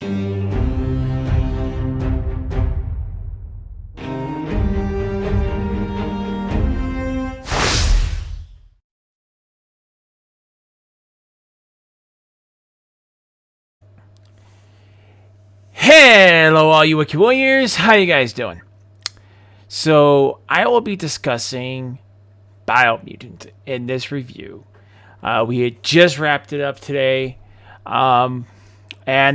Hello all you Wookiee Warriors, how you guys doing? So I will be discussing Mutant in this review. We had just wrapped it up today, and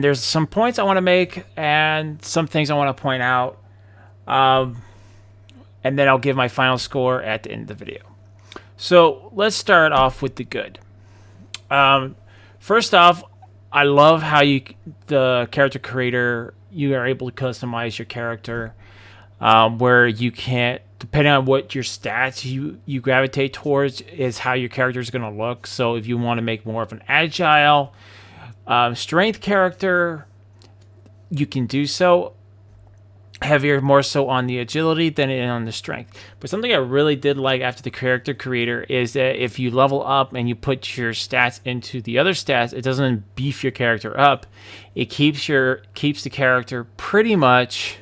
there's some points I want to make and some things I want to point out, and then I'll give my final score at the end of the video. So let's start off with the good. First off, I love how the character creator, you are able to customize your character, where you can't, depending on what your stats you gravitate towards, is how your character is going to look. So if you want to make more of an agile, strength character, you can do so. Heavier, more so on the agility than on the strength. But something I really did like after the character creator is that if you level up and you put your stats into the other stats, it doesn't beef your character up. It keeps the character pretty much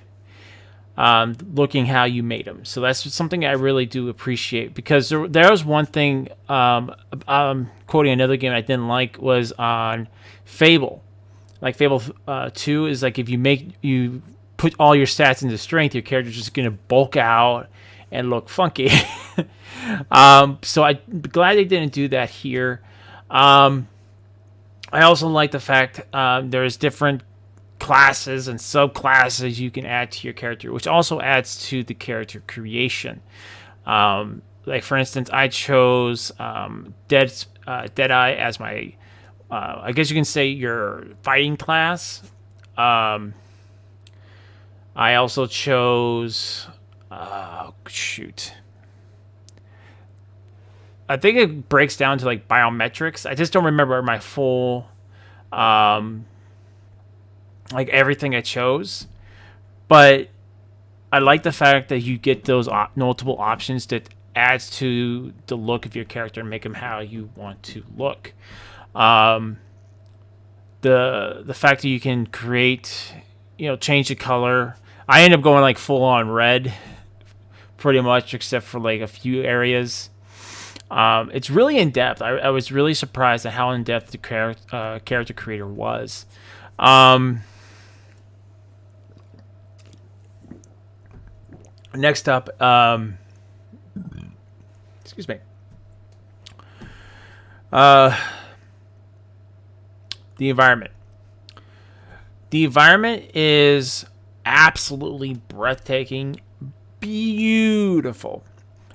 looking how you made them. So that's something I really do appreciate, because there was one thing, quoting another game I didn't like, was on Fable. Like Fable 2 is like, if you put all your stats into strength, your character's just going to bulk out and look funky. So I'm glad they didn't do that here. I also like the fact there's different classes and subclasses you can add to your character, which also adds to the character creation. Like, for instance, I chose Deadeye as my, I guess you can say, your fighting class. I also chose, I think it breaks down to like biometrics. I just don't remember my full, like everything I chose. But I like the fact that you get those multiple options that adds to the look of your character and make them how you want to look. The fact that you can create, change the color. I end up going like full on red, pretty much, except for like a few areas. It's really in depth. I was really surprised at how in depth the character creator was. Next up, excuse me. The environment. The environment is absolutely breathtaking, beautiful.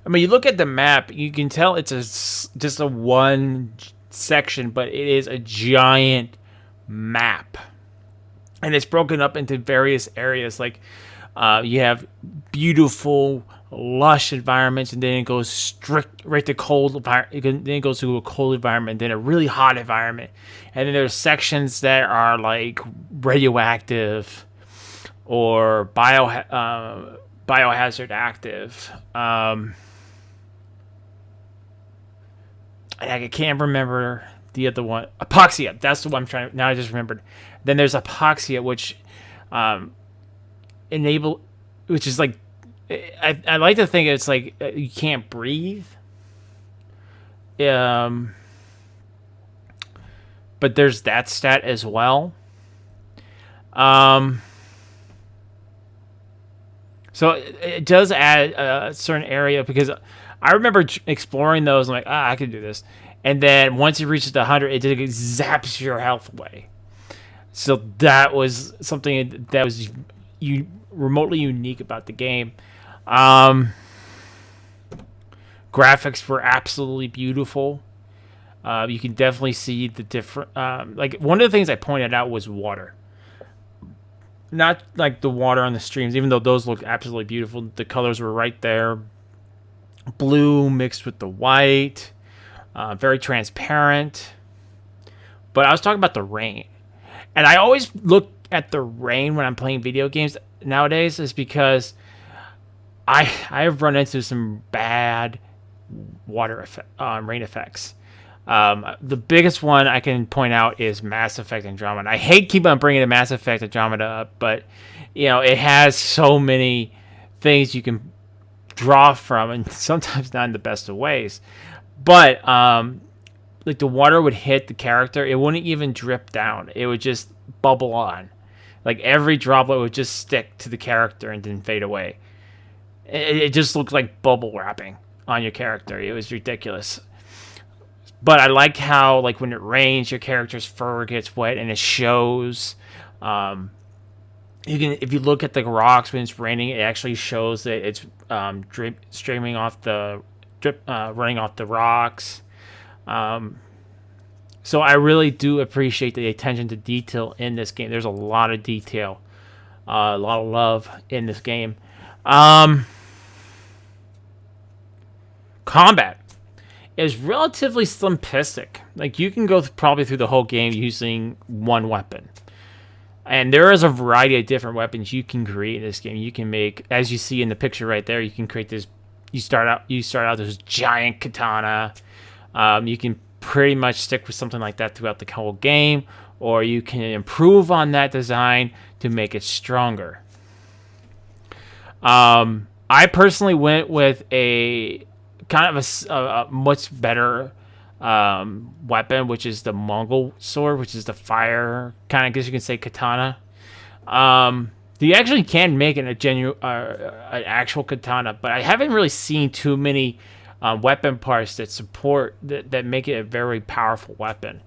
I mean, you look at the map, you can tell it's just a one section, but it is a giant map, and it's broken up into various areas. Like, you have beautiful, lush environments, and then it goes right to cold. Then it goes to a cold environment, then a really hot environment, and then there's sections that are like radioactive or biohazard active. I can't remember the other one. Apoxia. That's the one I'm trying to. Now I just remembered. Then there's apoxia, which which is like, I like to think it's like you can't breathe. But there's that stat as well. So it does add a certain area, because I remember exploring those. I'm like, I can do this. And then once it reaches 100, it just zaps your health away. So that was something that was remotely unique about the game. Graphics were absolutely beautiful. You can definitely see the different. Like, one of the things I pointed out was water. Not like the water on the streams, even though those look absolutely beautiful. The colors were right there. Blue mixed with the white. Very transparent. But I was talking about the rain. And I always look at the rain when I'm playing video games nowadays, is because I've run into some bad rain effects. The biggest one I can point out is Mass Effect Andromeda. I hate keep on bringing the Mass Effect Andromeda up, but it has so many things you can draw from, and sometimes not in the best of ways. But like the water would hit the character, it wouldn't even drip down. It would just bubble on. Like every droplet would just stick to the character and then fade away. It just looked like bubble wrapping on your character. It was ridiculous. But I like how, like, when it rains, your character's fur gets wet and it shows. You can, if you look at the rocks when it's raining, it actually shows that it's streaming off the running off the rocks. So I really do appreciate the attention to detail in this game. There's a lot of detail, a lot of love in this game. Combat is relatively simplistic. Like, you can go probably through the whole game using one weapon. And there is a variety of different weapons you can create in this game. You can make, as you see in the picture right there, you can create this. You start out this giant katana. You can pretty much stick with something like that throughout the whole game, or you can improve on that design to make it stronger. I personally went with a kind of a much better weapon, which is the Mongol sword, which is the fire kind of, I guess you can say, katana. You actually can make it a genuine, an actual katana, but I haven't really seen too many weapon parts that support that make it a very powerful weapon.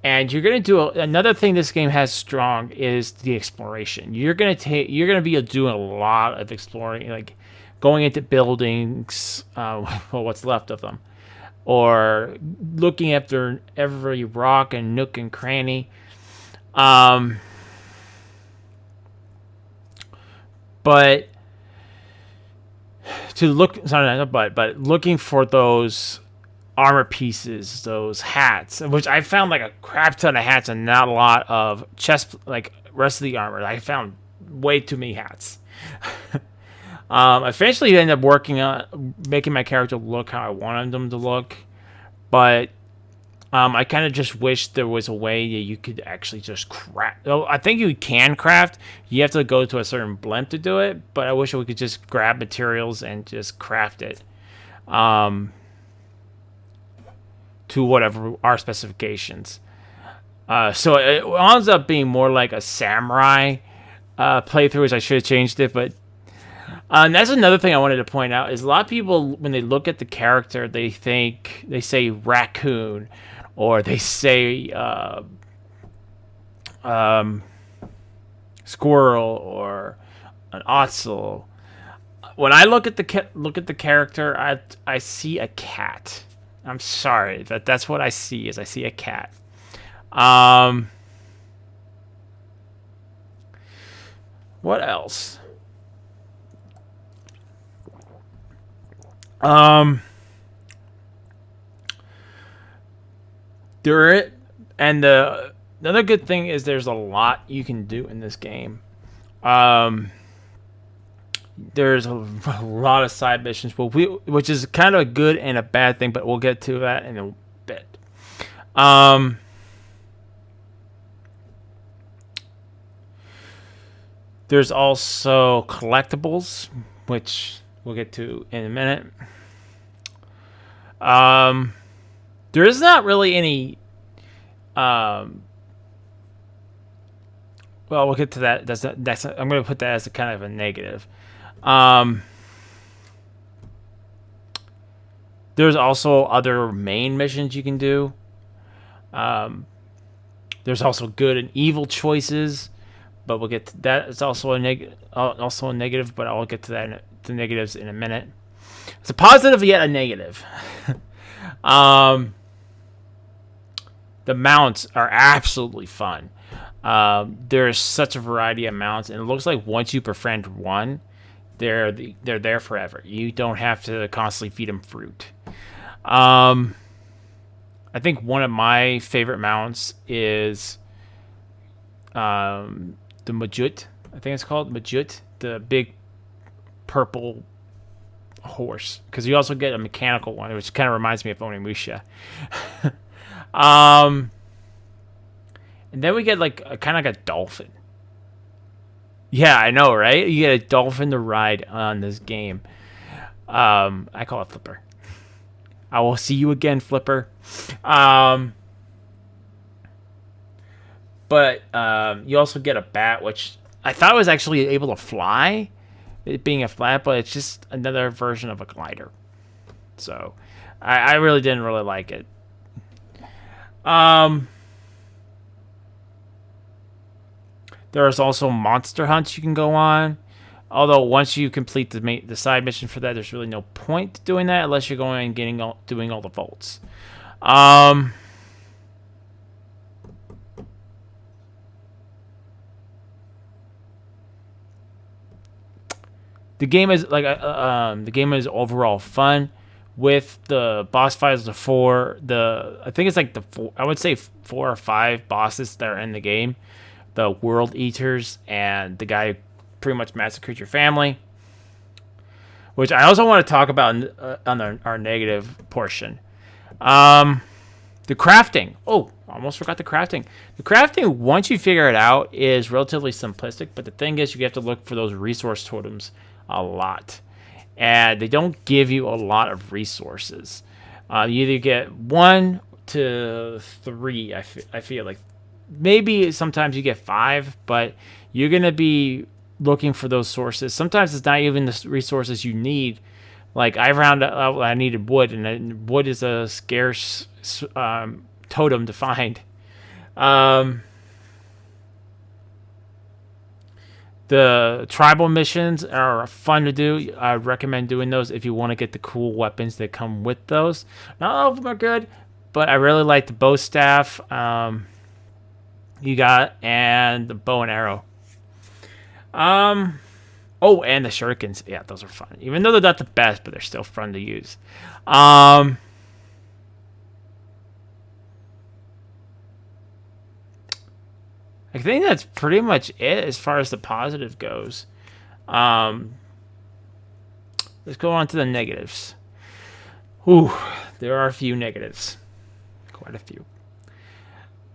And you're gonna do another thing this game has strong is the exploration. You're gonna be doing a lot of exploring, like going into buildings, well, what's left of them, or looking after every rock and nook and cranny. But looking for those armor pieces, those hats, which I found like a crap ton of hats and not a lot of chest, like rest of the armor. I found way too many hats. Eventually ended up working on making my character look how I wanted them to look, but I kind of just wish there was a way that you could actually just craft. Oh, I think you can craft. You have to go to a certain blimp to do it, but I wish we could just grab materials and just craft it to whatever our specifications. So it ends up being more like a samurai playthrough, as I should have changed it, but that's another thing I wanted to point out is a lot of people, when they look at the character, they say raccoon, or they say squirrel, or an ottsel. When I look at the character, I see a cat. I'm sorry, that's what I see. Is I see a cat. What else? Another good thing is there's a lot you can do in this game. There's a lot of side missions, which is kind of a good and a bad thing, but we'll get to that in a bit. There's also collectibles, which we'll get to in a minute. There is not really any. Well, we'll get to that. I'm going to put that as a kind of a negative. There's also other main missions you can do. There's also good and evil choices, but we'll get to that. It's also a negative. But I'll get to that. The negatives in a minute. It's a positive yet a negative. The mounts are absolutely fun. There's such a variety of mounts, and it looks like once you befriend one, they're there forever. You don't have to constantly feed them fruit. I think one of my favorite mounts is the Majut. I think it's called Majut, the big purple horse, because you also get a mechanical one, which kind of reminds me of Onimusha. um, and then we get like a kind of like a dolphin. Yeah, I know, right? You get a dolphin to ride on this game. I call it Flipper. I will see you again, Flipper. Um, but you also get a bat, which I thought was actually able to fly, it being a flat, but it's just another version of a glider. So I really didn't really like it. There's also monster hunts you can go on. Although once you complete the side mission for that, there's really no point to doing that unless you're going and doing all the vaults. The game is the game is overall fun with the boss fights. I think it's like I would say 4 or 5 bosses that are in the game. The World Eaters and the guy who pretty much massacred your family, which I also want to talk about on our negative portion. The crafting. Oh, almost forgot the crafting. The crafting, once you figure it out, is relatively simplistic, but the thing is you have to look for those resource totems a lot. And they don't give you a lot of resources. You either get 1 to 3, I feel like. Maybe sometimes you get 5, but you're going to be looking for those sources. Sometimes it's not even the resources you need. Like, I found out I needed wood, and wood is a scarce totem to find. The tribal missions are fun to do. I recommend doing those if you want to get the cool weapons that come with those. Not all of them are good, but I really like the bow staff. You got, and the bow and arrow. Oh, and the shurikens. Yeah, those are fun. Even though they're not the best, but they're still fun to use. I think that's pretty much it as far as the positive goes. Let's go on to the negatives. Ooh, there are a few negatives. Quite a few.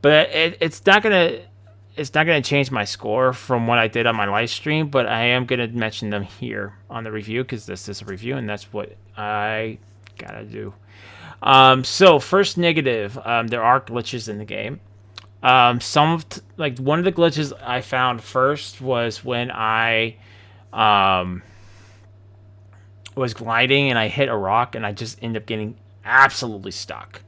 But it's not gonna change my score from what I did on my live stream, but I am gonna mention them here on the review because this is a review and that's what I gotta do. So first negative, there are glitches in the game. One of the glitches I found first was when I was gliding and I hit a rock and I just ended up getting absolutely stuck.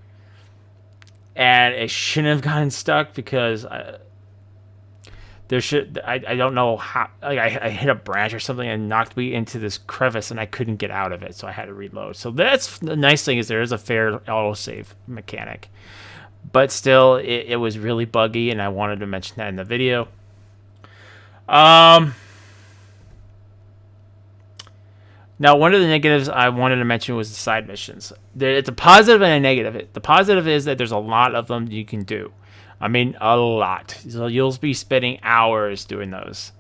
And it shouldn't have gotten stuck because I don't know how, like I hit a branch or something and knocked me into this crevice and I couldn't get out of it, so I had to reload. So that's the nice thing, is there is a fair autosave mechanic, but still it was really buggy and I wanted to mention that in the video. Now, one of the negatives I wanted to mention was the side missions. It's a positive and a negative. The positive is that there's a lot of them you can do. I mean, a lot. So you'll be spending hours doing those.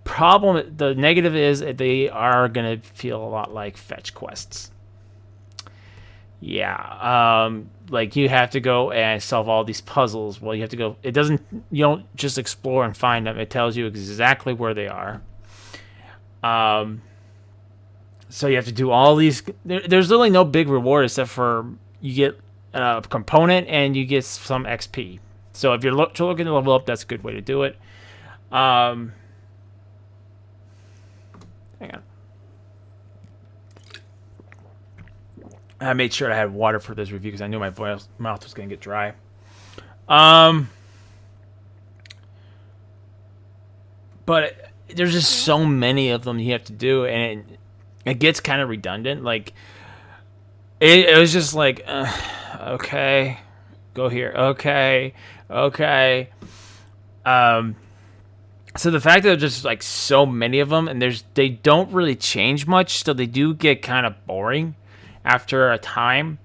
The negative is that they are going to feel a lot like fetch quests. Yeah, like you have to go and solve all these puzzles. Well, you have to go. You don't just explore and find them. It tells you exactly where they are. So you have to do all these. There's really no big reward except for you get a component and you get some XP. So if you're looking to level up, that's a good way to do it. Hang on. I made sure I had water for this review because I knew my mouth was going to get dry. But there's just so many of them you have to do, and it gets kind of redundant. Like, it was just like, okay, go here. Okay. So the fact that there's just like so many of them, and they don't really change much, so they do get kind of boring after a time.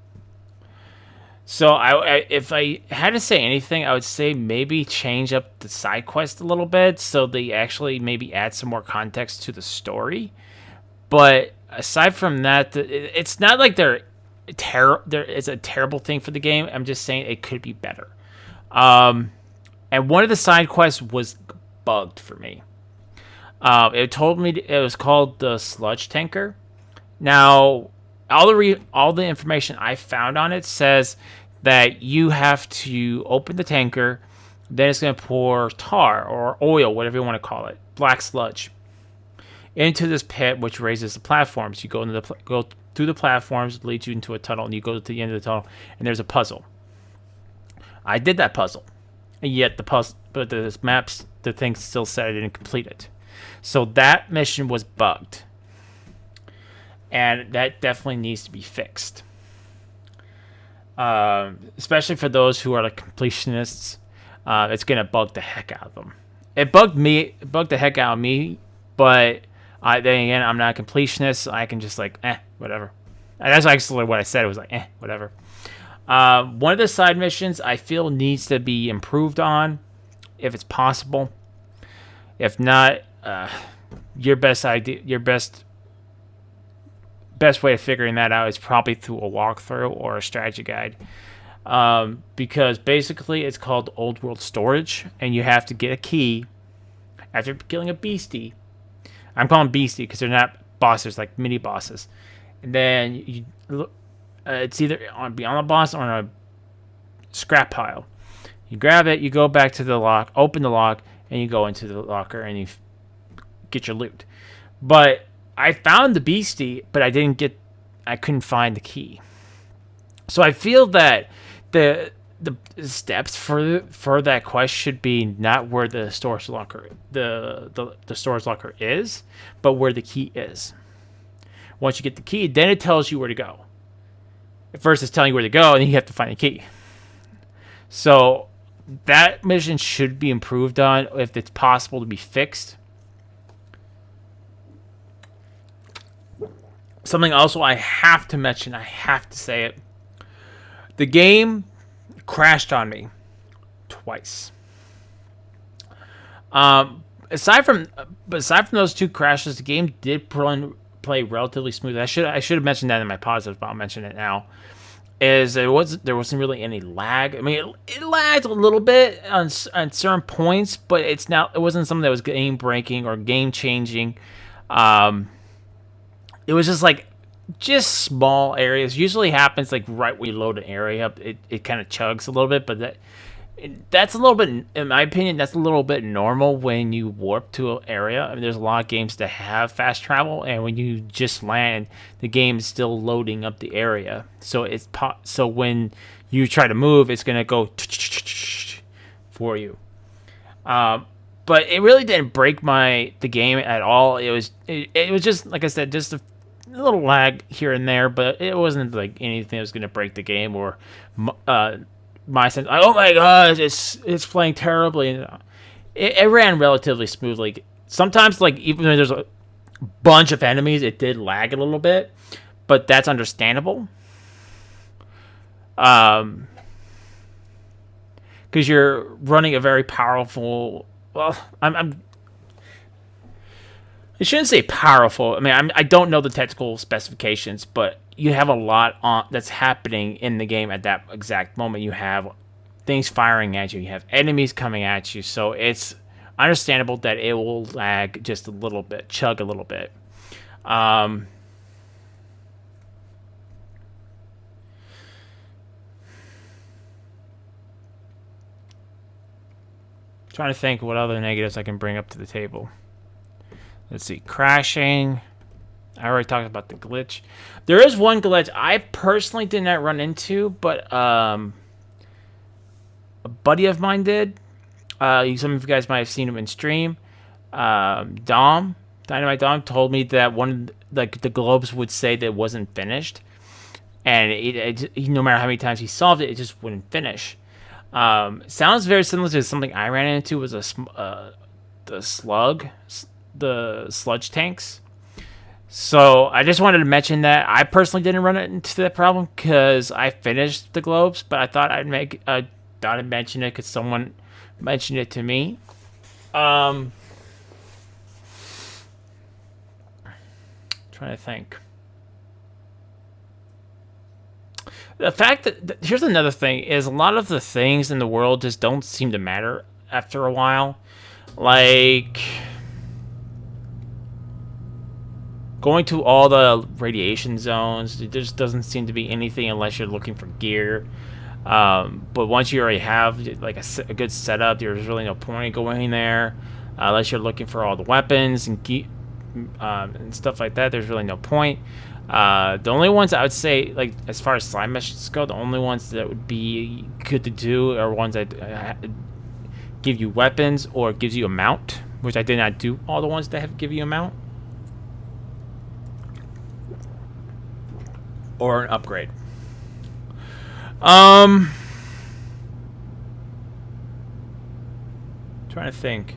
So if I had to say anything, I would say maybe change up the side quest a little bit so they actually maybe add some more context to the story. But aside from that, it's not like it's a terrible thing for the game. I'm just saying it could be better. And one of the side quests was bugged for me. It told me it was called the sludge tanker. Now, all the information I found on it says that you have to open the tanker, then it's going to pour tar or oil, whatever you want to call it, black sludge, into this pit, which raises the platforms. You go through the platforms, it leads you into a tunnel, and you go to the end of the tunnel, and there's a puzzle. I did that puzzle, and yet the thing still said I didn't complete it. So that mission was bugged, and that definitely needs to be fixed. Especially for those who are like completionists, it's gonna bug the heck out of them. It bugged the heck out of me, but then again, I'm not a completionist, so I can just like, whatever. And that's actually what I said. It was like, whatever. One of the side missions I feel needs to be improved on, if it's possible. If not, your best way of figuring that out is probably through a walkthrough or a strategy guide. Because basically it's called Old World Storage, and you have to get a key after killing a beastie. I'm calling them beastie because they're not bosses, like mini bosses. And then it's either beyond the boss or on a scrap pile. You grab it, you go back to the lock, open the lock, and you go into the locker and you get your loot. But I found the beastie, but I couldn't find the key. So I feel that the steps for that quest should be not where the storage locker the storage locker is, but where the key is. Once you get the key, then it tells you where to go. At first it's telling you where to go, and then you have to find the key. So that mission should be improved on if it's possible to be fixed. Something also I have to mention, I have to say it. The game crashed on me twice. Aside from those two crashes, the game did play relatively smooth. I should have mentioned that in my positives, but I'll mention it now. There wasn't really any lag. I mean, it lagged a little bit on certain points, but it wasn't something that was game breaking or game changing. It was just small areas. Usually happens like right when you load an area up, it kind of chugs a little bit, but that's a little bit, in my opinion, that's a little bit normal when you warp to an area. I mean, there's a lot of games that have fast travel, and when you just land, the game is still loading up the area. So when you try to move, it's gonna go for you. But it really didn't break the game at all. It was just, like I said, just a little lag here and there, but it wasn't like anything that was going to break the game or my sense. Oh my gosh, it's playing terribly. It ran relatively smoothly. Sometimes, like, even though there's a bunch of enemies, it did lag a little bit, but that's understandable. Because you're running a very powerful. Well, I shouldn't say powerful. I mean, I don't know the technical specifications, but you have a lot that's happening in the game at that exact moment. You have things firing at you. You have enemies coming at you. So it's understandable that it will lag just a little bit, chug a little bit. Trying to think what other negatives I can bring up to the table. Let's see, crashing. I already talked about the glitch. There is one glitch I personally did not run into, but a buddy of mine did. Some of you guys might have seen him in stream. Dynamite Dom told me that the globes would say that it wasn't finished, and no matter how many times he solved it, it just wouldn't finish. Sounds very similar to something I ran into. Was the sludge tanks. So I just wanted to mention that I personally didn't run into that problem because I finished the globes, but I thought I'd mention it because someone mentioned it to me. Trying to think. The fact that here's another thing is a lot of the things in the world just don't seem to matter after a while. Like going to all the radiation zones, there just doesn't seem to be anything unless you're looking for gear. But once you already have like a good setup, there's really no point in going there unless you're looking for all the weapons and stuff like that. There's really no point. The only ones I would say, like as far as slime missions go, the only ones that would be good to do are ones that give you weapons or gives you a mount, which I did not do all the ones that have give you a mount or an upgrade. Trying to think.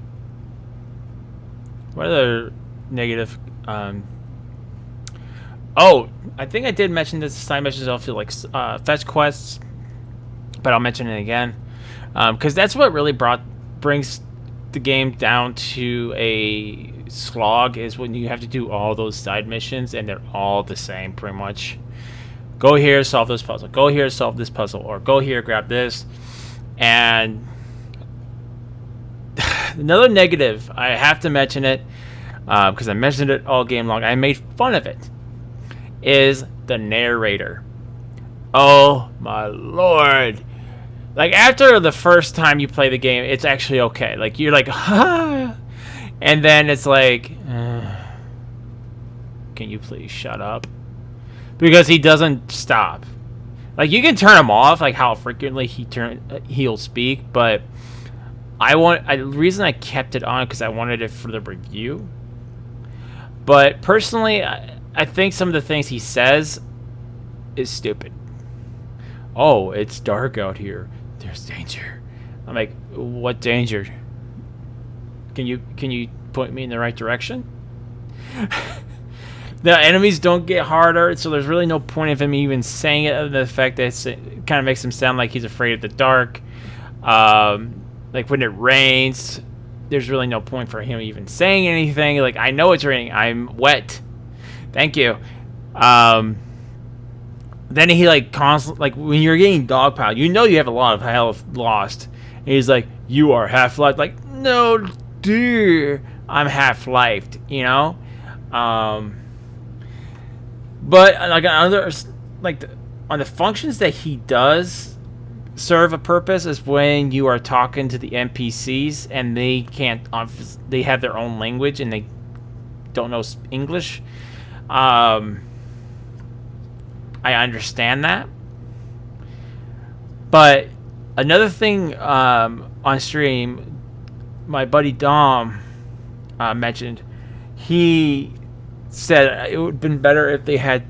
What other negative? Oh, I think I did mention this side missions. I'll feel like fetch quests, but I'll mention it again because that's what really brings the game down to a slog. Is when you have to do all those side missions and they're all the same, pretty much. Go here, solve this puzzle. Go here, solve this puzzle, or go here, grab this, and another negative, I have to mention it because I mentioned it all game long. I made fun of it. Is the narrator. Oh my lord. Like after the first time you play the game, it's actually okay. Like you're like, ha, and then it's like, can you please shut up? Because he doesn't stop. Like you can turn him off, like how frequently he'll speak, but the reason I kept it on because I wanted it for the review. But personally, I think some of the things he says is stupid. Oh, it's dark out here. There's danger. I'm like, what danger? Can you point me in the right direction? The enemies don't get harder, so there's really no point of him even saying it, other than the fact that it kind of makes him sound like he's afraid of the dark. Like when it rains, there's really no point for him even saying anything. Like, I know it's raining. I'm wet. Thank you. Then he like constantly, like when you're getting dogpiled, you know you have a lot of health lost. And he's like, you are half-lifed. Like, no, dude, I'm half-lifed, you know? But like on others, like on the functions that he does serve a purpose is when you are talking to the NPCs and they can't, they have their own language and they don't know English. I understand that. But another thing on stream, my buddy Dom mentioned, he said it would have been better if they had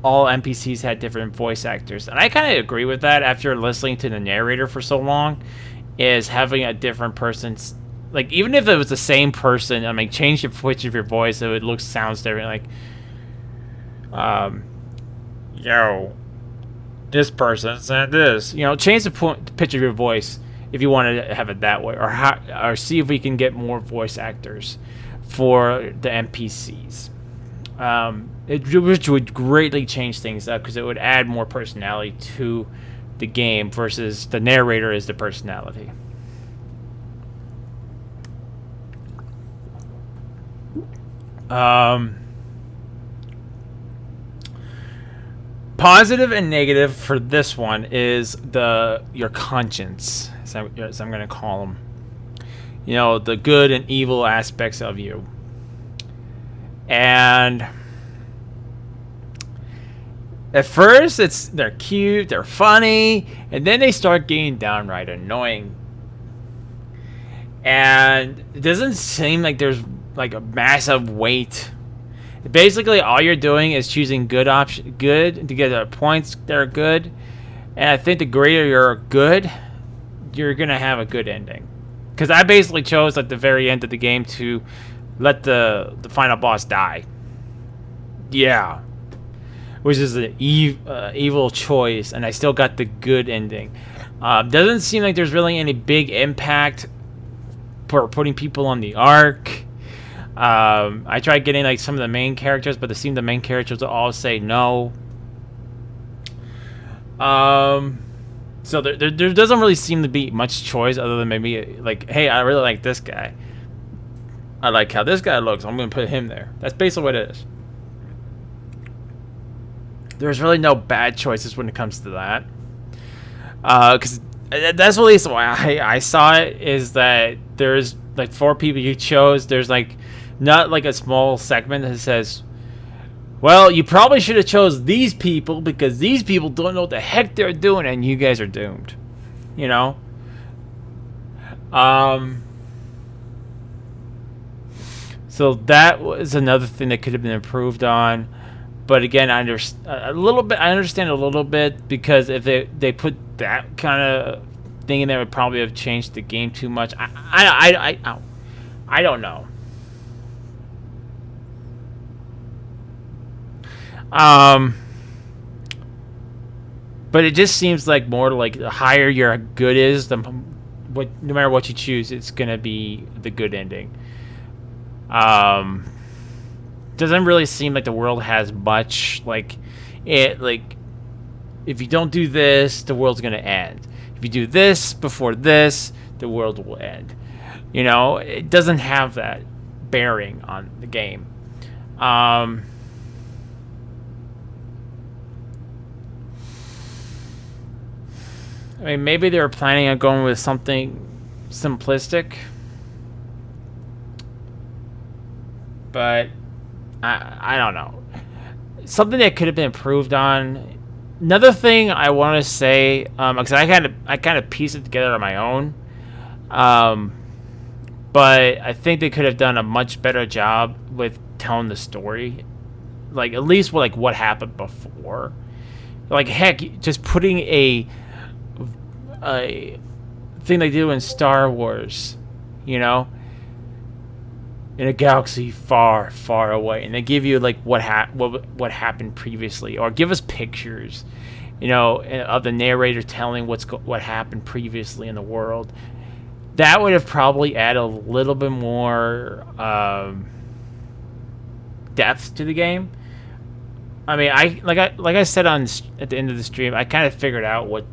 all NPCs had different voice actors. And I kind of agree with that after listening to the narrator for so long, is having a different person, like even if it was the same person, I mean, change the pitch of your voice so it sounds different, like yo, this person said this, you know, change the pitch of your voice if you want to have it that way, or see if we can get more voice actors for the NPCs. Which would greatly change things up because it would add more personality to the game versus the narrator is the personality. Positive and negative for this one is your conscience, as I'm going to call them. You know, the good and evil aspects of you. And at first they're cute, they're funny, and then they start getting downright annoying. And it doesn't seem like there's like a massive weight. Basically all you're doing is choosing good to get the points that are good. And I think the greater you're good, you're gonna have a good ending. Because I basically chose at the very end of the game to let the final boss die. Yeah. Which is an evil choice, and I still got the good ending. Doesn't seem like there's really any big impact for putting people on the arc. I tried getting like some of the main characters, but it seemed the main characters all say no. Um, so there doesn't really seem to be much choice other than maybe like, hey, I really like this guy. I like how this guy looks. I'm gonna put him there. That's basically what it is. There's really no bad choices when it comes to that. Because that's at least why I saw it, is that there's like 4 people you chose. There's like not like a small segment that says, well, you probably should have chose these people because these people don't know what the heck they're doing and you guys are doomed. You know? So that was another thing that could have been improved on. But again, I understand a little bit, because if they put that kind of thing in there, it would probably have changed the game too much. I don't know. But it just seems like more like the higher your good is, no matter what you choose, it's gonna be the good ending. Doesn't really seem like the world has much like if you don't do this, the world's gonna end. If you do this before this, the world will end. You know, it doesn't have that bearing on the game. I mean, maybe they were planning on going with something simplistic, but I don't know. Something that could have been improved on. Another thing I want to say, because I kind of pieced it together on my own, but I think they could have done a much better job with telling the story, like at least what happened before. Like heck, just putting a thing they do in Star Wars, you know, in a galaxy far, far away, and they give you like what happened previously, or give us pictures, you know, of the narrator telling what happened previously in the world. That would have probably added a little bit more depth to the game. I mean, like I said at the end of the stream, I kind of figured out what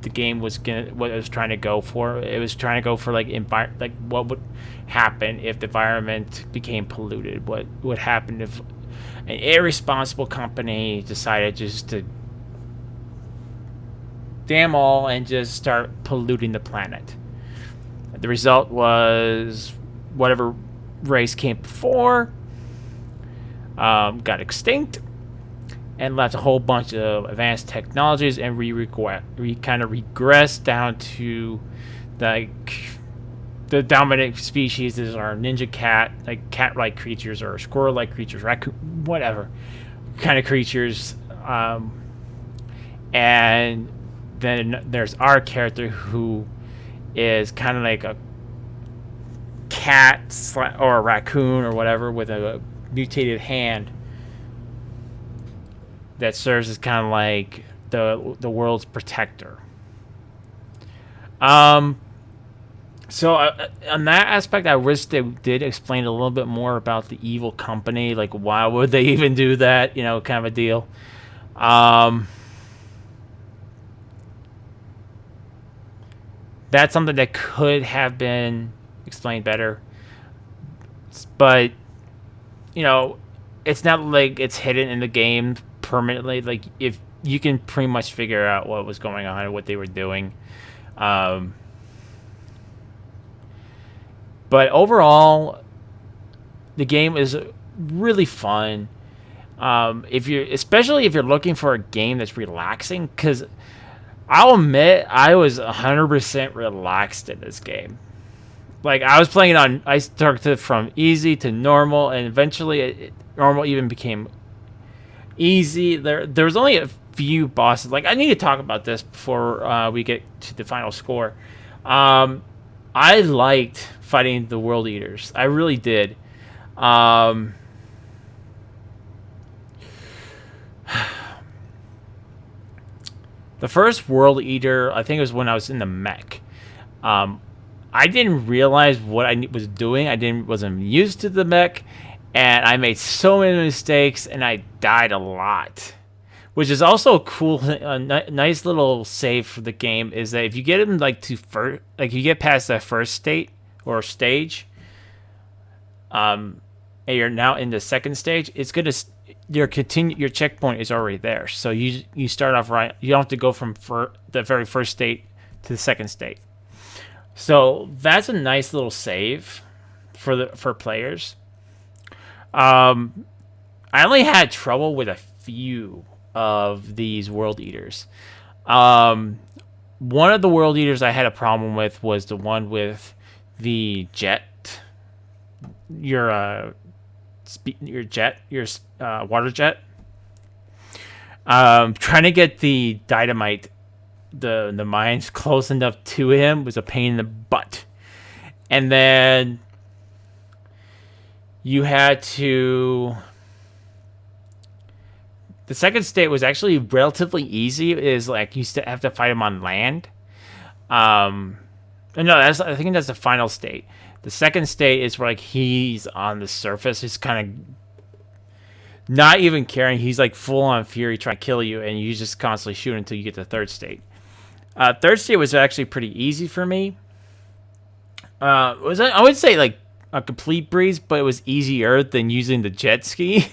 the game what it was trying to go for. It was trying to go for like what would happen if the environment became polluted. What would happen if an irresponsible company decided just to damn all and just start polluting the planet. The result was whatever race came before got extinct and left a whole bunch of advanced technologies, and we kind of regressed down to like the dominant species is our ninja cat, like cat-like creatures or squirrel-like creatures, raccoon, whatever kind of creatures, and then there's our character who is kind of like a cat or a raccoon or whatever with a mutated hand that serves as kind of like the world's protector. So on that aspect, I wish they did explain a little bit more about the evil company. Like, why would they even do that? You know, kind of a deal. That's something that could have been explained better. But, you know, it's not like it's hidden in the game permanently. Like, if you can pretty much figure out what was going on and what they were doing. But overall, the game is really fun. Especially if you're looking for a game that's relaxing, because I'll admit I was 100% relaxed in this game. Like, I was playing it on, I started from easy to normal, and eventually normal even became easy. There was only a few bosses. Like, I need to talk about this before we get to the final score. I liked fighting the World Eaters. I really did. The first World Eater, I think it was when I was in the mech. I didn't realize what I was doing. Wasn't used to the mech, and I made so many mistakes, and I died a lot. which is also a cool, nice little save for the game. Is that if you get him like you get past that first state or stage, and you're now in the second stage, it's gonna your checkpoint is already there. So you start off right. You don't have to go from the very first state to the second state. So that's a nice little save for players. I only had trouble with a few of these world eaters. One of the world eaters I had a problem with was the one with the jet. Your water jet. Trying to get the dynamite, the mines close enough to him was a pain in the butt. And then you had to. The second state was actually relatively easy. It is like you still have to fight him on land. No, I think that's the final state. The second state is where like he's on the surface. He's kind of not even caring. He's like full on fury trying to kill you, and you just constantly shoot until you get to the third state. Third state was actually pretty easy for me. I would say like a complete breeze, but it was easier than using the jet ski.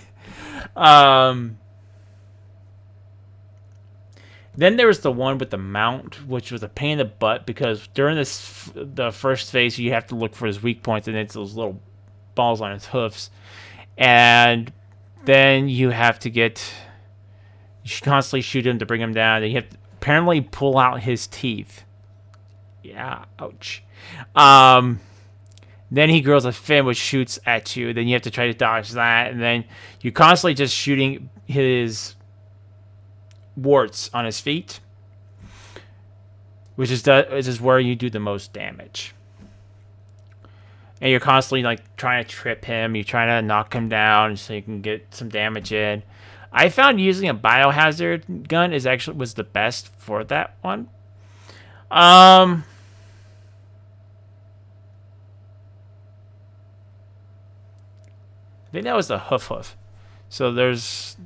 Then there was the one with the mount, which was a pain in the butt because during the first phase you have to look for his weak points, and it's those little balls on his hoofs, and then you have to constantly shoot him to bring him down, and you have to apparently pull out his teeth. Yeah, ouch. Then he grows a fin which shoots at you. Then you have to try to dodge that, and then you're constantly just shooting his warts on his feet, which is where you do the most damage. And you're constantly like trying to trip him. You're trying to knock him down so you can get some damage in. I found using a biohazard gun was the best for that one. I think that was the hoof. So there's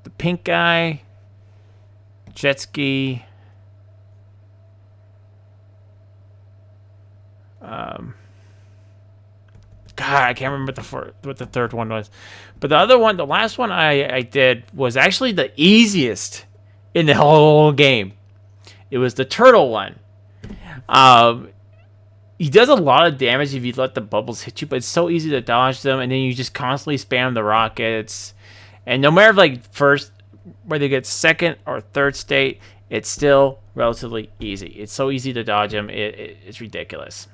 the pink guy, jet ski. God, I can't remember what the third one was. But the other one, the last one I did was actually the easiest in the whole game. It was the turtle one. He does a lot of damage if you let the bubbles hit you, but it's so easy to dodge them, and then you just constantly spam the rockets. And no matter whether you get second or third state, it's still relatively easy. It's so easy to dodge him. It's ridiculous.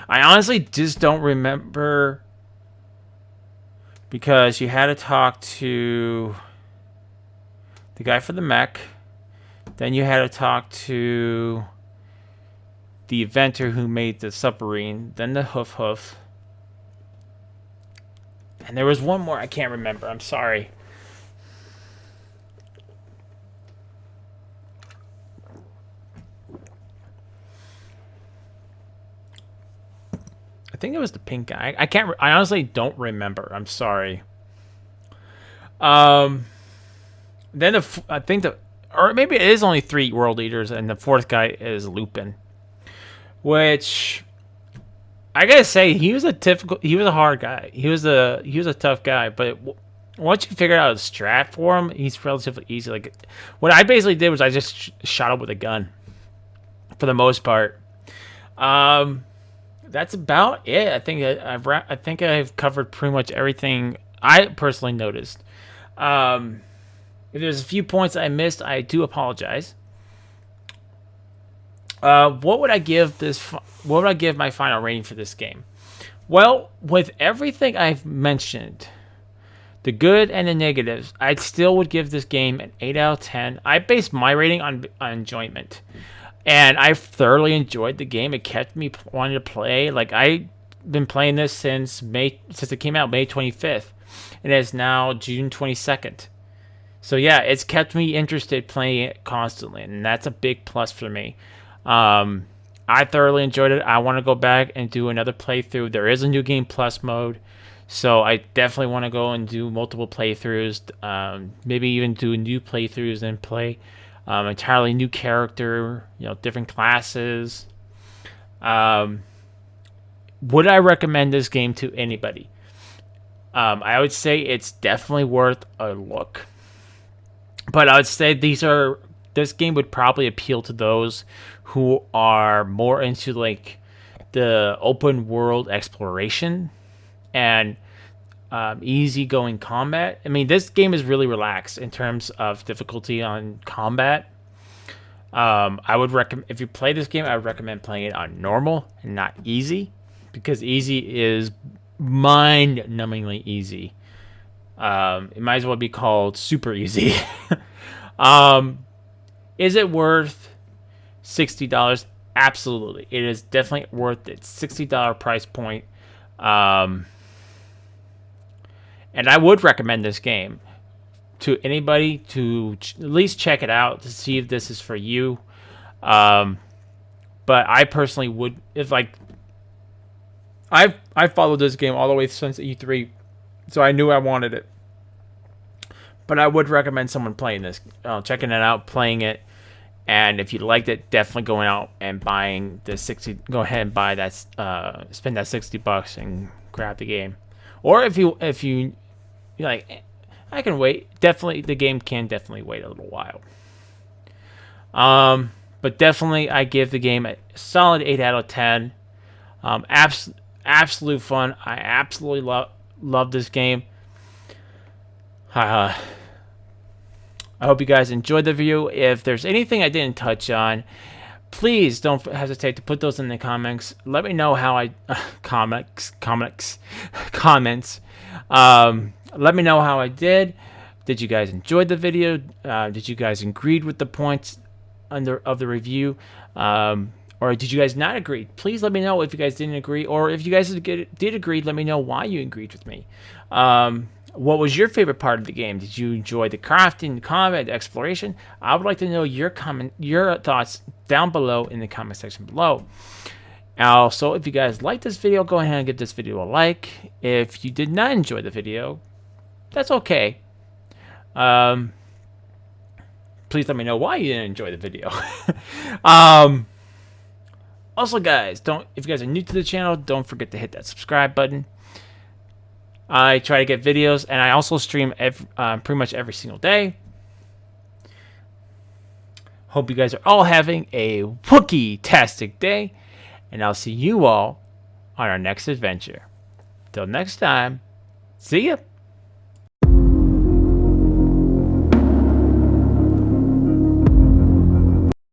I honestly just don't remember because you had to talk to the guy for the mech. Then you had to talk to the inventor who made the submarine. Then the hoof. And there was one more I can't remember. I'm sorry. I think it was the pink guy. I honestly don't remember. I'm sorry. Then I think or maybe it is only 3 world eaters, and the fourth guy is Lupin, which I gotta say he was a hard guy. He was a tough guy, but once you figure out a strat for him, he's relatively easy. Like what I basically did was I just shot him with a gun for the most part. That's about it. I think I've covered pretty much everything I personally noticed. If there's a few points I missed, I do apologize. What would I give my final rating for this game? Well, with everything I've mentioned, the good and the negatives, I still would give this game an 8 out of 10. I based my rating on enjoyment. And I thoroughly enjoyed the game. It kept me wanting to play. Like I've been playing this since it came out May 25th, and it's now June 22nd. So yeah, it's kept me interested playing it constantly, and that's a big plus for me. I thoroughly enjoyed it. I want to go back and do another playthrough. There is a new game plus mode, So I definitely want to go and do multiple playthroughs, maybe even do new playthroughs and play entirely new character, different classes. Um, would I recommend this game to anybody? I would say it's definitely worth a look. But I would say this game would probably appeal to those who are more into like the open world exploration and easygoing combat. I mean, this game is really relaxed in terms of difficulty on combat. I would recommend, if you play this game, I would recommend playing it on normal and not easy, because easy is mind-numbingly easy. It might as well be called super easy. Is it worth $60? Absolutely, it is definitely worth its $60 price point. And I would recommend this game to anybody to at least check it out to see if this is for you. But I personally would, if like, I followed this game all the way since E3, so I knew I wanted it. But I would recommend someone playing this, checking it out, playing it, and if you liked it, definitely going out and buying the 60. Go ahead and buy that, spend that $60 and grab the game. Or if you you're like, I can wait. Definitely, the game can definitely wait a little while. But definitely, I give the game a solid 8 out of 10. Absolute fun. I absolutely love this game. I hope you guys enjoyed the video. If there's anything I didn't touch on, please don't hesitate to put those in the comments. Let me know how I comments. Let me know how I did. Did you guys enjoy the video? Did you guys agree with the points of the review? Or did you guys not agree? Please let me know if you guys didn't agree, or if you guys did agree, let me know why you agreed with me. What was your favorite part of the game? Did you enjoy the crafting, the combat, the exploration? I would like to know your thoughts down below in the comment section below. Also, if you guys liked this video, go ahead and give this video a like. If you did not enjoy the video, that's okay. Please let me know why you didn't enjoy the video. Also, guys, if you guys are new to the channel, don't forget to hit that subscribe button. I try to get videos, and I also stream pretty much every single day. Hope you guys are all having a Wookiee'Tastic day, and I'll see you all on our next adventure. Till next time, see ya!